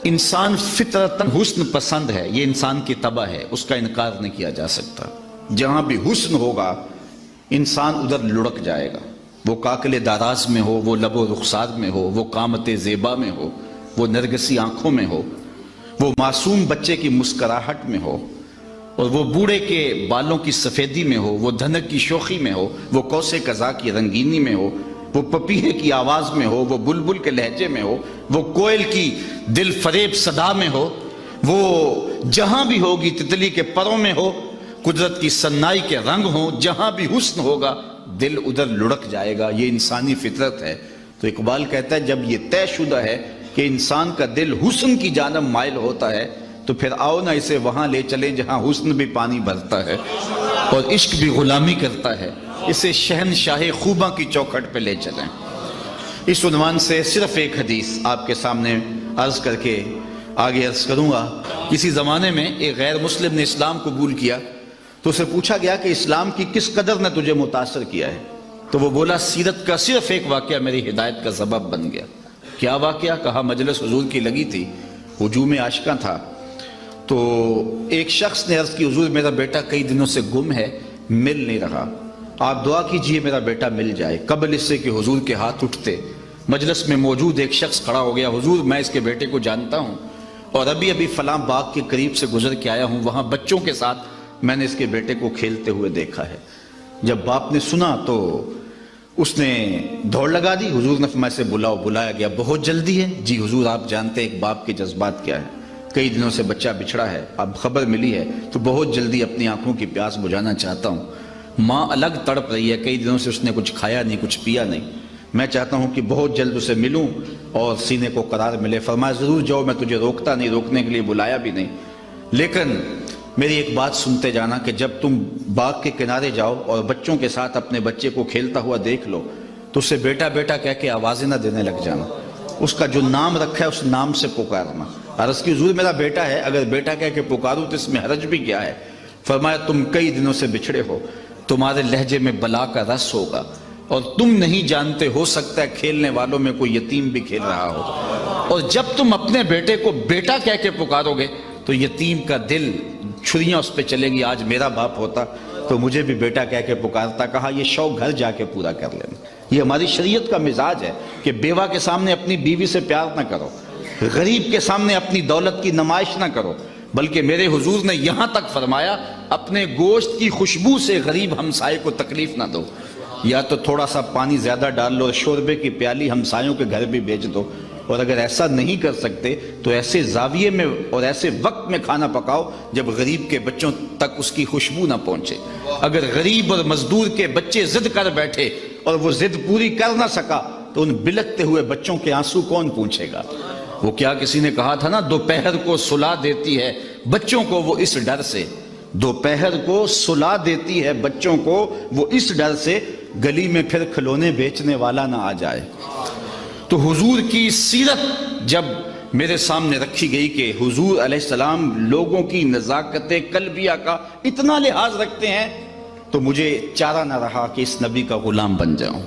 انسان فطرتاً حسن پسند ہے، یہ انسان کی طبع ہے، اس کا انکار نہیں کیا جا سکتا۔ جہاں بھی حسن ہوگا انسان ادھر لڑک جائے گا، وہ کاکل داراز میں ہو، وہ لب و رخسار میں ہو، وہ قامت زیبا میں ہو، وہ نرگسی آنکھوں میں ہو، وہ معصوم بچے کی مسکراہٹ میں ہو، اور وہ بوڑھے کے بالوں کی سفیدی میں ہو، وہ دھنک کی شوخی میں ہو، وہ کوس قضا کی رنگینی میں ہو، وہ پپیہے کی آواز میں ہو، وہ بلبل کے لہجے میں ہو، وہ کوئل کی دل فریب صدا میں ہو، وہ جہاں بھی ہوگی تتلی کے پروں میں ہو، قدرت کی سنائی کے رنگ ہوں، جہاں بھی حسن ہوگا دل ادھر لڑک جائے گا۔ یہ انسانی فطرت ہے۔ تو اقبال کہتا ہے جب یہ طے شدہ ہے کہ انسان کا دل حسن کی جانب مائل ہوتا ہے تو پھر آؤ نہ اسے وہاں لے چلیں جہاں حسن بھی پانی بھرتا ہے اور عشق بھی غلامی کرتا ہے، اسے شہنشاہ خوباں کی چوکھٹ پہ لے چلیں۔ اس عنوان سے صرف ایک حدیث آپ کے سامنے عرض کر کے آگے عرض کروں گا۔ کسی زمانے میں ایک غیر مسلم نے اسلام قبول کیا تو اسے پوچھا گیا کہ اسلام کی کس قدر نے تجھے متاثر کیا ہے؟ تو وہ بولا سیرت کا صرف ایک واقعہ میری ہدایت کا سبب بن گیا۔ کیا واقعہ؟ کہا مجلس حضور کی لگی تھی، ہجوم عاشقاں تھا، تو ایک شخص نے عرض کی حضور میرا بیٹا کئی دنوں سے گم ہے، مل نہیں رہا، آپ دعا کیجئے میرا بیٹا مل جائے۔ قبل اس سے کہ حضور کے ہاتھ اٹھتے مجلس میں موجود ایک شخص کھڑا ہو گیا، حضور میں اس کے بیٹے کو جانتا ہوں اور ابھی فلاں باغ کے قریب سے گزر کے آیا ہوں، وہاں بچوں کے ساتھ میں نے اس کے بیٹے کو کھیلتے ہوئے دیکھا ہے۔ جب باپ نے سنا تو اس نے دوڑ لگا دی، حضور نے فرمایا سے بلاؤ۔ بلایا گیا، بہت جلدی ہے؟ جی حضور آپ جانتے ہیں ایک باپ کے جذبات کیا ہے، کئی دنوں سے بچہ بچھڑا ہے، اب خبر ملی ہے تو بہت جلدی اپنی آنکھوں کی پیاس بجھانا چاہتا ہوں۔ ماں الگ تڑپ رہی ہے، کئی دنوں سے اس نے کچھ کھایا نہیں، کچھ پیا نہیں، میں چاہتا ہوں کہ بہت جلد اسے ملوں اور سینے کو قرار ملے۔ فرمایا ضرور جاؤ، میں تجھے روکتا نہیں، روکنے کے لیے بلایا بھی نہیں، لیکن میری ایک بات سنتے جانا کہ جب تم باغ کے کنارے جاؤ اور بچوں کے ساتھ اپنے بچے کو کھیلتا ہوا دیکھ لو تو اسے بیٹا بیٹا کہہ کے آوازیں نہ دینے لگ جانا، اس کا جو نام رکھا ہے اس نام سے پکارنا۔ عرض کی حضور میرا بیٹا ہے، اگر بیٹا کہہ کے پکاروں تو اس میں حرج بھی کیا ہے؟ فرمایا تم کئی دنوں سے بچھڑے ہو، تمہارے لہجے میں بلا کا رس ہوگا اور تم نہیں جانتے، ہو سکتا ہے کھیلنے والوں میں کوئی یتیم بھی کھیل رہا ہو، اور جب تم اپنے بیٹے کو بیٹا کہہ کے پکارو گے تو یتیم کا دل چھریاں اس پہ چلیں گی، آج میرا باپ ہوتا تو مجھے بھی بیٹا کہہ کے پکارتا۔ کہا یہ شوق گھر جا کے پورا کر لینا۔ یہ ہماری شریعت کا مزاج ہے کہ بیوہ کے سامنے اپنی بیوی سے پیار نہ کرو، غریب کے سامنے اپنی دولت کی نمائش نہ کرو، بلکہ میرے حضور نے یہاں تک فرمایا اپنے گوشت کی خوشبو سے غریب ہمسائے کو تکلیف نہ دو، یا تو تھوڑا سا پانی زیادہ ڈال لو، شوربے کی پیالی ہمسایوں کے گھر بھی بیچ دو، اور اگر ایسا نہیں کر سکتے تو ایسے زاویے میں اور ایسے وقت میں کھانا پکاؤ جب غریب کے بچوں تک اس کی خوشبو نہ پہنچے۔ اگر غریب اور مزدور کے بچے ضد کر بیٹھے اور وہ ضد پوری کر نہ سکا تو ان بلکتے ہوئے بچوں کے آنسو کون پوچھے گا؟ وہ کیا کسی نے کہا تھا نا، دوپہر کو سلا دیتی ہے بچوں کو وہ اس ڈر سے، دوپہر کو سلا دیتی ہے بچوں کو وہ اس ڈر سے، گلی میں پھر کھلونے بیچنے والا نہ آ جائے۔ تو حضور کی سیرت جب میرے سامنے رکھی گئی کہ حضور علیہ السلام لوگوں کی نزاکت قلبیہ کا اتنا لحاظ رکھتے ہیں تو مجھے چارہ نہ رہا کہ اس نبی کا غلام بن جاؤں۔